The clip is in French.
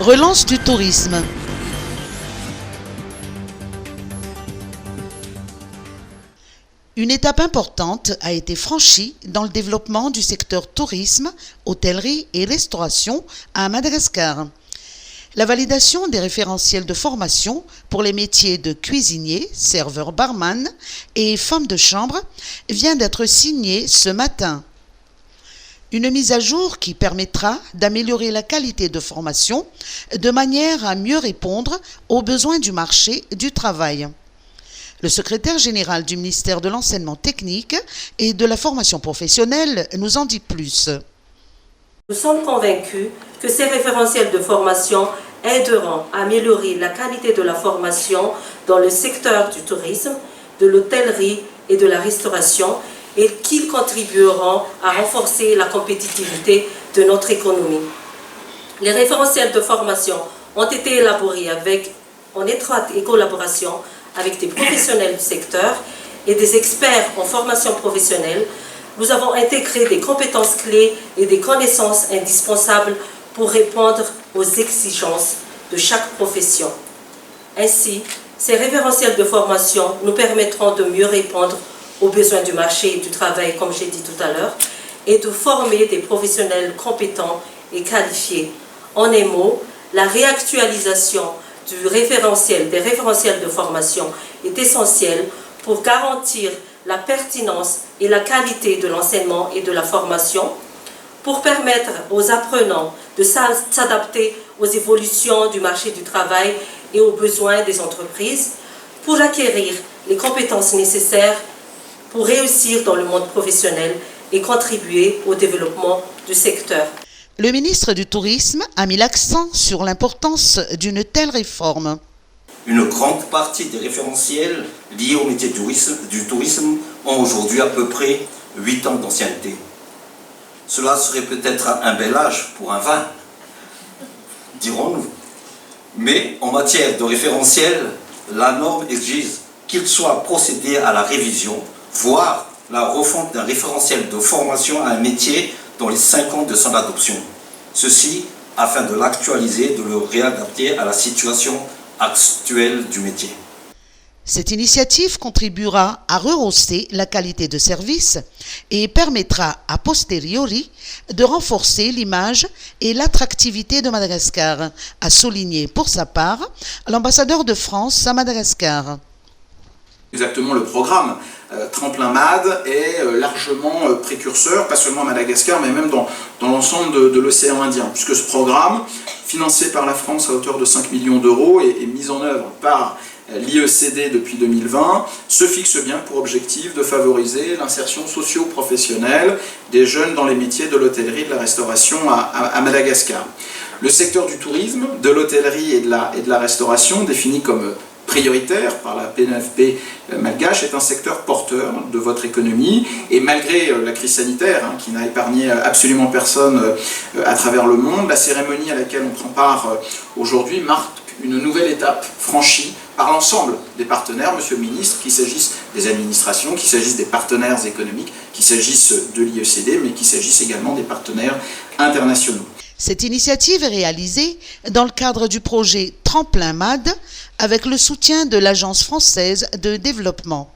Relance du tourisme. Une étape importante a été franchie dans le développement du secteur tourisme, hôtellerie et restauration à Madagascar. La validation des référentiels de formation pour les métiers de cuisinier, serveur barman et femme de chambre vient d'être signée ce matin. Une mise à jour qui permettra d'améliorer la qualité de formation de manière à mieux répondre aux besoins du marché du travail. Le secrétaire général du ministère de l'Enseignement technique et de la formation professionnelle nous en dit plus. Nous sommes convaincus que ces référentiels de formation aideront à améliorer la qualité de la formation dans le secteur du tourisme, de l'hôtellerie et de la restauration et qu'ils contribueront à renforcer la compétitivité de notre économie. Les référentiels de formation ont été élaborés en étroite collaboration avec des professionnels du secteur et des experts en formation professionnelle. Nous avons intégré des compétences clés et des connaissances indispensables pour répondre aux exigences de chaque profession. Ainsi, ces référentiels de formation nous permettront de mieux répondre aux besoins du marché et du travail, comme j'ai dit tout à l'heure, et de former des professionnels compétents et qualifiés. En un mot, la réactualisation des référentiels de formation est essentielle pour garantir la pertinence et la qualité de l'enseignement et de la formation, pour permettre aux apprenants de s'adapter aux évolutions du marché du travail et aux besoins des entreprises, pour acquérir les compétences nécessaires pour réussir dans le monde professionnel et contribuer au développement du secteur. Le ministre du Tourisme a mis l'accent sur l'importance d'une telle réforme. Une grande partie des référentiels liés au métier du tourisme ont aujourd'hui à peu près 8 ans d'ancienneté. Cela serait peut-être un bel âge pour un vin, dirons-nous. Mais en matière de référentiel, la norme exige qu'il soit procédé à la révision, voire la refonte d'un référentiel de formation à un métier dans les 5 ans de son adoption. Ceci afin de l'actualiser, de le réadapter à la situation actuelle du métier. Cette initiative contribuera à rehausser la qualité de service et permettra a posteriori de renforcer l'image et l'attractivité de Madagascar, a souligné pour sa part l'ambassadeur de France à Madagascar. Exactement, le programme Tremplin MAD est largement précurseur, pas seulement à Madagascar, mais même dans l'ensemble de l'océan Indien, puisque ce programme, financé par la France à hauteur de 5 millions d'euros et mis en œuvre par l'IECD depuis 2020, se fixe bien pour objectif de favoriser l'insertion socio-professionnelle des jeunes dans les métiers de l'hôtellerie et de la restauration à Madagascar. Le secteur du tourisme, de l'hôtellerie et de la restauration, défini comme prioritaire par la PNFP malgache, est un secteur porteur de votre économie, et malgré la crise sanitaire qui n'a épargné absolument personne à travers le monde, la cérémonie à laquelle on prend part aujourd'hui marque une nouvelle étape franchie par l'ensemble des partenaires, Monsieur le Ministre, qu'il s'agisse des administrations, qu'il s'agisse des partenaires économiques, qu'il s'agisse de l'IECD, mais qu'il s'agisse également des partenaires internationaux. Cette initiative est réalisée dans le cadre du projet Tremplin MAD avec le soutien de l'Agence française de développement.